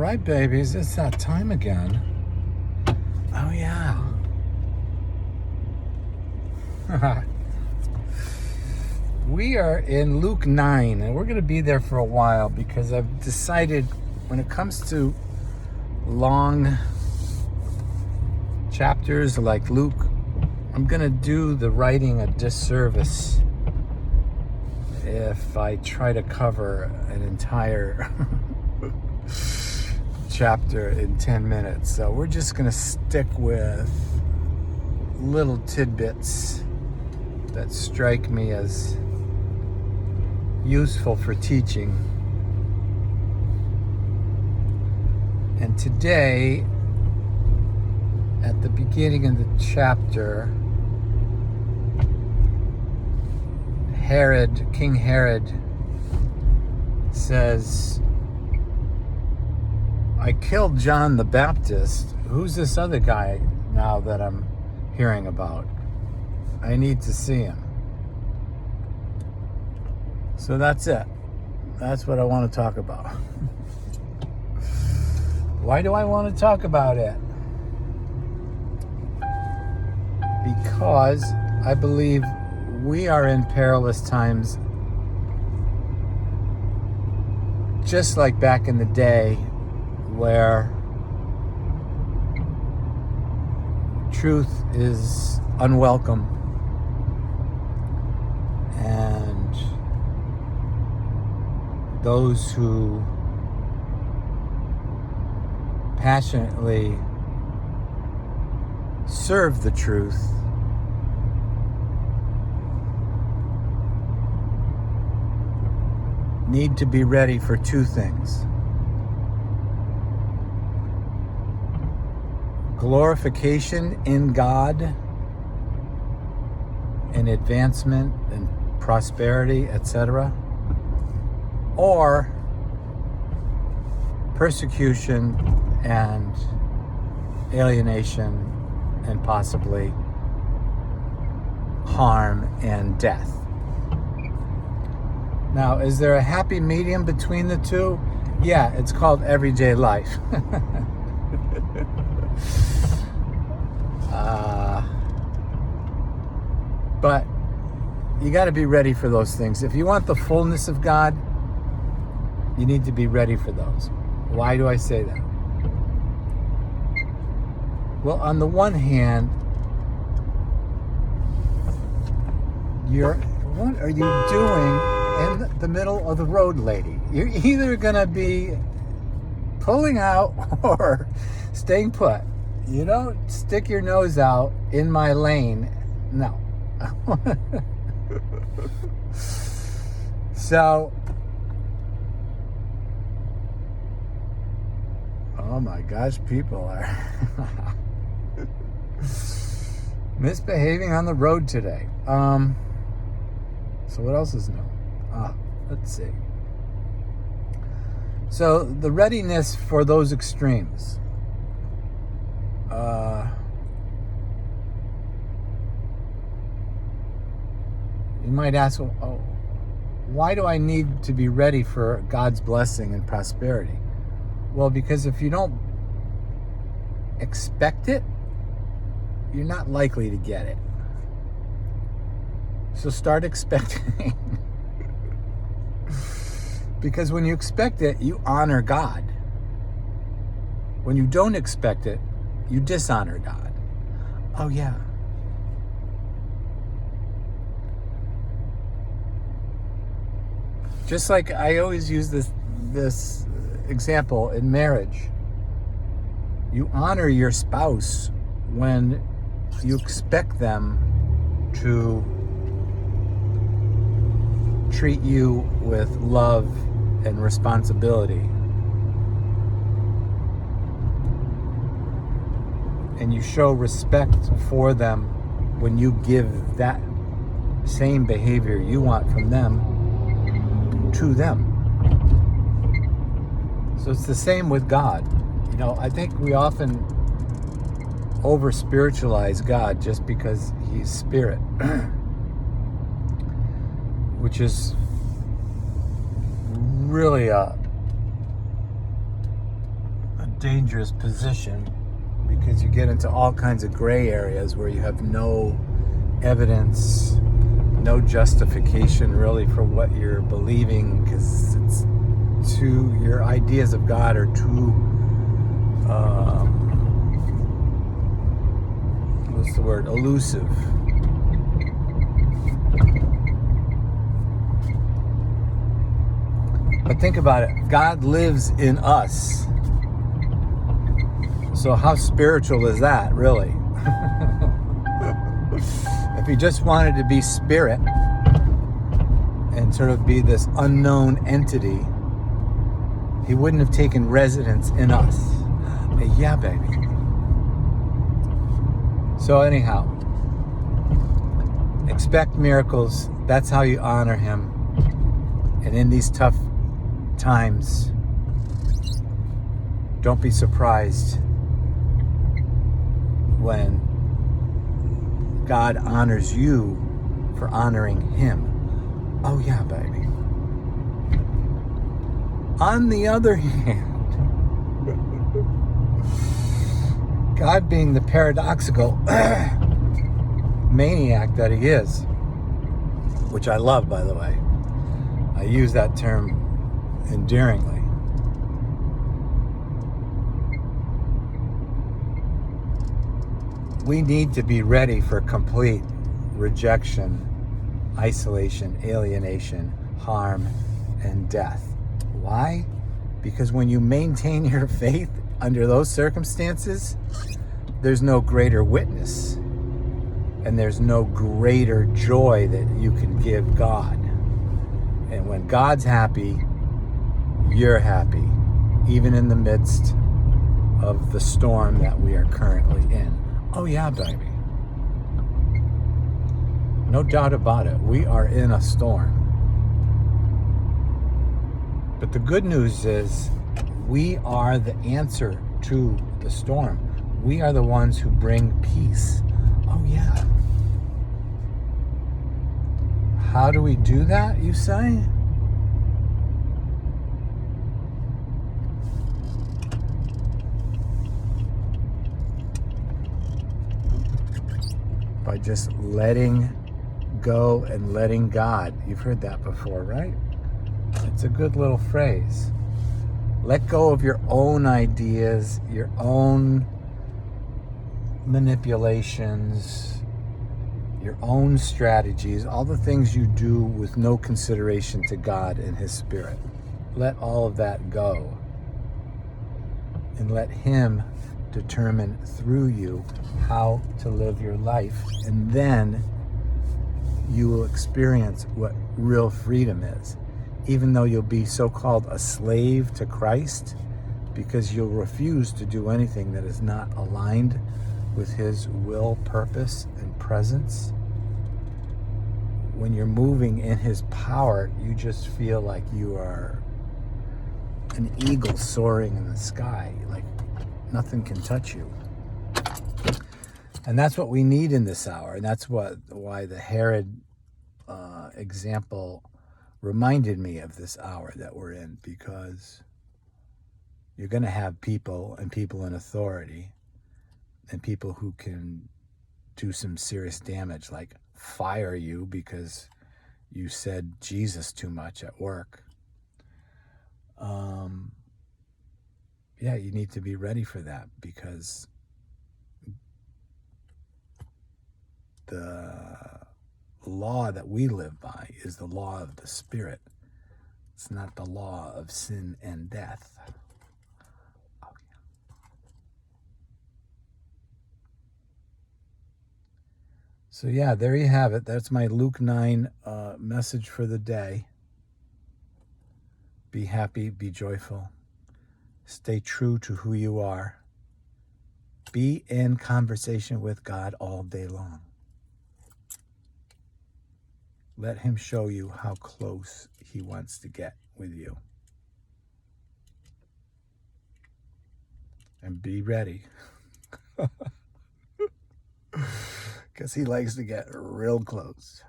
right, babies, it's that time again. Oh, yeah. We are in Luke 9, and we're going to be there for a while because I've decided when it comes to long chapters like Luke, I'm going to do the writing a disservice if I try to cover an entire chapter in 10 minutes. So we're just going to stick with little tidbits that strike me as useful for teaching. And today, at the beginning of the chapter, King Herod says, I killed John the Baptist. Who's this other guy now that I'm hearing about? I need to see him. So that's it. That's what I want to talk about. Why do I want to talk about it? Because I believe we are in perilous times, just like back in the day where truth is unwelcome and those who passionately serve the truth need to be ready for two things: glorification in God and advancement and prosperity, etc., or persecution and alienation and possibly harm and death. Now, is there a happy medium between the two? Yeah, it's called everyday life. But you got to be ready for those things. If you want the fullness of God, you need to be ready for those. Why do I say that? Well, on the one hand, what are you doing in the middle of the road, lady? You're either going to be pulling out or staying put. You don't stick your nose out in my lane. No. So, oh my gosh, people are misbehaving on the road today. So what else is new? Let's see. So the readiness for those extremes. You might ask, why do I need to be ready for God's blessing and prosperity? Well, because if you don't expect it, you're not likely to get it. So start expecting. Because when you expect it, you honor God. When you don't expect it, you dishonor God. Oh, yeah. Just like I always use this example in marriage. You honor your spouse when you expect them to treat you with love and responsibility. And you show respect for them when you give that same behavior you want from them to them. So it's the same with God. You know, I think we often over spiritualize God just because he's spirit, which is really a dangerous position because you get into all kinds of gray areas where you have no evidence, no justification really for what you're believing, because it's too, your ideas of God are too, what's the word, elusive. But think about it, God lives in us. So how spiritual is that, really? If he just wanted to be spirit and sort of be this unknown entity, he wouldn't have taken residence in us. Yeah, baby. So anyhow, expect miracles. That's how you honor him. And in these tough times, don't be surprised when God honors you for honoring him. Oh yeah, baby. On the other hand, God being the paradoxical maniac that he is, which I love, by the way. I use that term endearingly. We need to be ready for complete rejection, isolation, alienation, harm, and death. Why? Because when you maintain your faith under those circumstances, there's no greater witness, and there's no greater joy that you can give God. And when God's happy, you're happy, even in the midst of the storm that we are currently in. Oh yeah, baby. No doubt about it. We are in a storm. But the good news is we are the answer to the storm. We are the ones who bring peace. Oh yeah. How do we do that, you say? By just letting go and letting God. You've heard that before, right? It's a good little phrase. Let go of your own ideas, your own manipulations, your own strategies, all the things you do with no consideration to God and his spirit. Let all of that go. And let him determine through you how to live your life. And then you will experience what real freedom is. Even though you'll be so-called a slave to Christ, because you'll refuse to do anything that is not aligned with his will, purpose, and presence. When you're moving in his power, you just feel like you are an eagle soaring in the sky. Like nothing can touch you. And that's what we need in this hour. And that's why the Herod example reminded me of this hour that we're in, because you're going to have people and people in authority and people who can do some serious damage, like fire you because you said Jesus too much at work. Yeah, you need to be ready for that, because the law that we live by is the law of the Spirit. It's not the law of sin and death. Oh, yeah. So yeah, there you have it. That's my Luke 9 message for the day. Be happy, be joyful. Stay true to who you are. Be in conversation with God all day long. Let him show you how close he wants to get with you. And be ready. Because he likes to get real close.